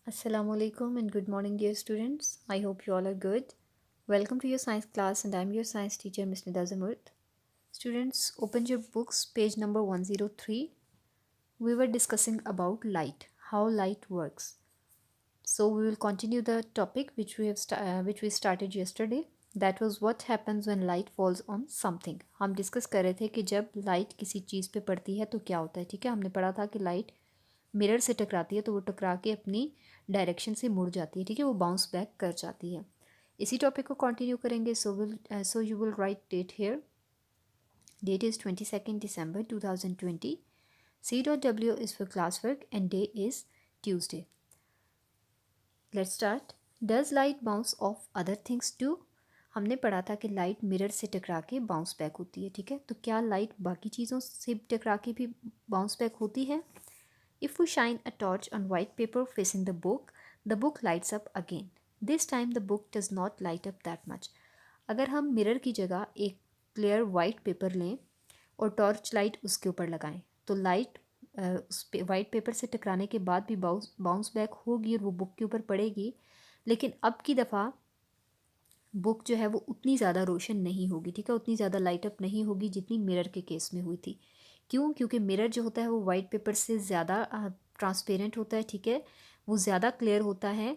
Assalamu alaikum and good morning, dear students. I hope you all are good. Welcome to your science class, and I'm your science teacher, Ms. Nida Zamurt. Students, open your books, page number 103. We were discussing about light, how light works. So we will continue the topic which we started yesterday. That was what happens when light falls on something. हम discuss कर रहे थे कि जब light किसी चीज़ पे पड़ती है तो क्या होता है. ठीक है, हमने पढ़ा था कि लाइट मिरर से टकराती है तो वो टकरा के अपनी डायरेक्शन से मुड़ जाती है. ठीक है, वो बाउंस बैक कर जाती है. इसी टॉपिक को कंटिन्यू करेंगे. So you will write date here. Date is 22nd December 2020. C.W is for classwork and day is Tuesday. Let's start. Does light bounce off other things too. हमने पढ़ा था कि लाइट मिरर से टकरा के bounce back होती है. ठीक है, तो क्या लाइट बाकी चीज़ों से टकरा के भी बाउंस बैक होती है? If we shine a torch on white paper facing the book lights up again. This time the book does not light up that much. अगर हम मिरर की जगह एक क्लियर वाइट पेपर लें और टॉर्च लाइट उसके ऊपर लगाएं तो लाइट उस वाइट पेपर से टकराने के बाद भी बाउंस बैक होगी और वो बुक के ऊपर पड़ेगी. लेकिन अब की दफ़ा बुक जो है वो उतनी ज़्यादा रोशन नहीं होगी. ठीक है, उतनी ज़्यादा लाइट अप नहीं होगी जितनी मिरर के केस में हुई थी. क्यों? क्योंकि मिरर जो होता है वो वाइट पेपर से ज़्यादा ट्रांसपेरेंट होता है. ठीक है, वो ज़्यादा क्लियर होता है,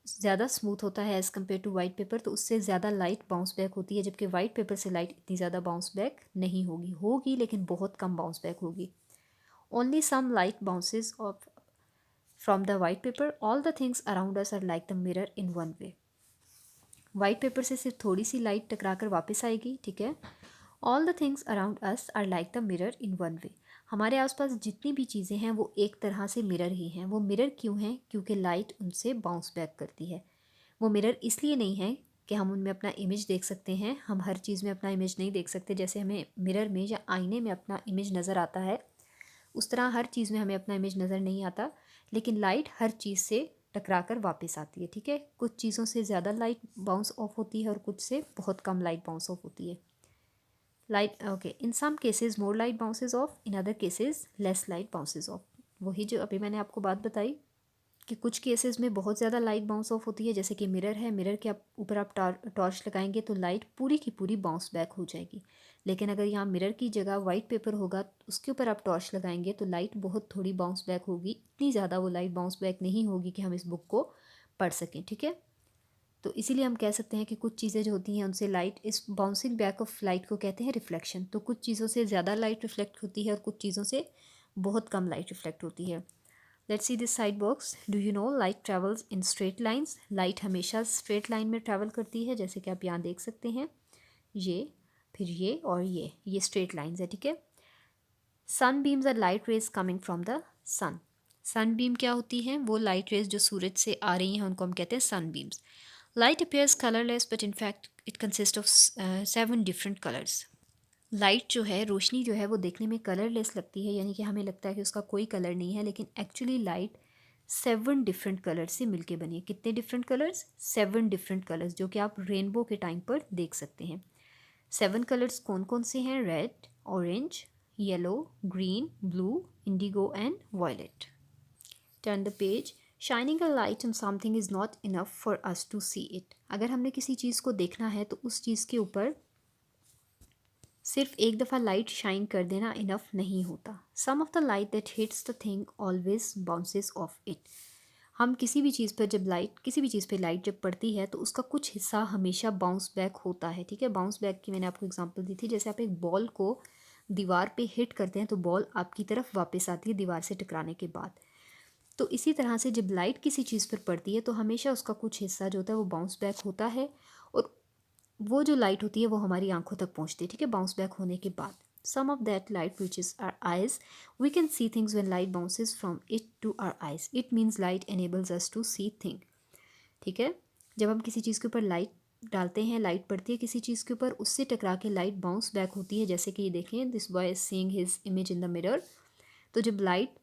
ज़्यादा स्मूथ होता है as compare to white paper. तो उससे ज़्यादा लाइट बाउंस बैक होती है, जबकि वाइट पेपर से लाइट इतनी ज़्यादा बाउंस बैक नहीं होगी लेकिन बहुत कम बाउंस बैक होगी. Only some light bounces off from the white paper. All the things around us are like the mirror in one way. White paper से सिर्फ थोड़ी सी लाइट टकरा कर वापस आएगी. ठीक है, all the things around us are like the mirror in one way. हमारे आसपास जितनी भी चीज़ें हैं वो एक तरह से मिरर ही हैं. वो मिरर क्यों हैं? क्योंकि लाइट उनसे बाउंस बैक करती है. वो मिरर इसलिए नहीं है कि हम उनमें अपना इमेज देख सकते हैं. हम हर चीज़ में अपना इमेज नहीं देख सकते. जैसे हमें मिरर में या आईने में अपना इमेज नज़र आता है, उस तरह हर चीज़ में हमें अपना इमेज नज़र नहीं आता. लेकिन लाइट हर चीज़ से टकरा कर वापस आती है. ठीक है, कुछ चीज़ों से ज़्यादा लाइट बाउंस ऑफ होती है और कुछ से बहुत कम लाइट बाउंस ऑफ होती है. Light okay, in some cases more light bounces off, in other cases less light bounces off. वही जो अभी मैंने आपको बात बताई कि कुछ केसेस में बहुत ज़्यादा लाइट बाउंस ऑफ होती है. जैसे कि मिरर है, मिरर के ऊपर आप टॉर्च लगाएंगे तो लाइट पूरी की पूरी बाउंस बैक हो जाएगी. लेकिन अगर यहाँ मिरर की जगह वाइट पेपर होगा, उसके ऊपर आप टॉर्च लगाएंगे तो लाइट बहुत थोड़ी बाउंस बैक होगी. इतनी ज़्यादा वो लाइट बाउंस बैक नहीं होगी कि हम इस बुक को पढ़ सकें. ठीक है, तो इसीलिए हम कह सकते हैं कि कुछ चीज़ें जो होती हैं उनसे लाइट, इस बाउंसिंग बैक ऑफ लाइट को कहते हैं रिफ्लेक्शन. तो कुछ चीज़ों से ज़्यादा लाइट रिफ्लेक्ट होती है और कुछ चीज़ों से बहुत कम लाइट रिफ्लेक्ट होती है. Let's see this side box. Do you know light travels in straight lines. Light हमेशा स्ट्रेट लाइन में ट्रैवल करती है. जैसे कि आप यहाँ देख सकते हैं, ये, फिर ये और ये स्ट्रेट लाइन्स है. ठीक है, sun beams are light rays coming from the sun. Sun beam क्या होती हैं? वो लाइट रेज जो सूरज से आ रही हैं उनको हम कहते हैं sun beams. Light appears colorless but in fact it consists of 7 different colors. Light जो है, रोशनी जो है वो देखने में कलरलेस लगती है, यानी कि हमें लगता है कि उसका कोई कलर नहीं है. लेकिन एक्चुअली लाइट 7 डिफरेंट कलर से मिलके बनी है. कितने डिफरेंट कलर्स? 7 डिफरेंट कलर्स, जो कि आप रेनबो के टाइम पर देख सकते हैं. 7 कलर्स कौन कौन से हैं? Red, orange, yellow, green, blue, indigo and violet. Turn the page. Shining a light on something is not enough for us to see it. अगर हमने किसी चीज़ को देखना है तो उस चीज़ के ऊपर सिर्फ एक दफ़ा लाइट शाइन कर देना इनफ नहीं होता. सम of the light that hits the thing always bounces of it. हम किसी भी चीज़ पर जब लाइट, किसी भी चीज़ पे लाइट जब पड़ती है तो उसका कुछ हिस्सा हमेशा बाउंस बैक होता है. ठीक है, बाउंस बैक की मैंने आपको एग्जांपल दी थी. जैसे आप एक बॉल को दीवार पे हिट करते हैं तो बॉल आपकी तरफ वापस आती है दीवार से टकराने के बाद. तो इसी तरह से जब लाइट किसी चीज़ पर पड़ती है तो हमेशा उसका कुछ हिस्सा जो होता है वो बाउंस बैक होता है, और वो जो लाइट होती है वो हमारी आंखों तक पहुंचती है. ठीक है, बाउंस बैक होने के बाद. Some of that light reaches our eyes. We can see things when light bounces from it to our eyes. It means light enables us to see thing. ठीक है, जब हम किसी चीज़ के ऊपर लाइट डालते हैं, लाइट पड़ती है किसी चीज़ के ऊपर, उससे टकरा के लाइट बाउंस बैक होती है. जैसे कि ये देखें, this boy is seeing his image in the mirror. तो जब लाइट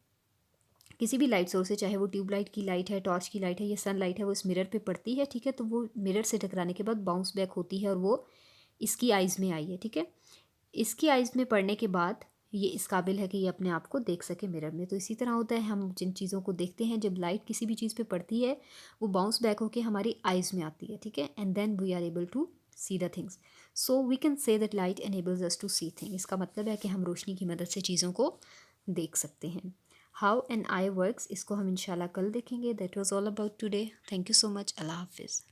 किसी भी लाइट सोर्स से, चाहे वो ट्यूबलाइट की लाइट है, टॉर्च की लाइट है या सन लाइट है, वो इस मिरर पे पड़ती है. ठीक है, तो वो मिरर से टकराने के बाद बाउंस बैक होती है और वो इसकी आइज़ में आई है. ठीक है, इसकी आइज़ में पड़ने के बाद ये इस काबिल है कि ये अपने आप को देख सके मिरर में। तो इसी तरह होता है, हम जिन चीज़ों को देखते हैं, जब लाइट किसी भी चीज़ पे पड़ती है वो बाउंस बैक होके हमारी आइज़ में आती है, ठीक है, and then we are able to see the things. So we can say that light enables us to see thing. इसका मतलब है कि हम रोशनी की मदद से चीज़ों को देख सकते हैं। हाउ एन आई वर्क्स, इसको हम इंशाल्लाह कल देखेंगे। That was all about today. Thank you so much. अल्लाह हाफिज़।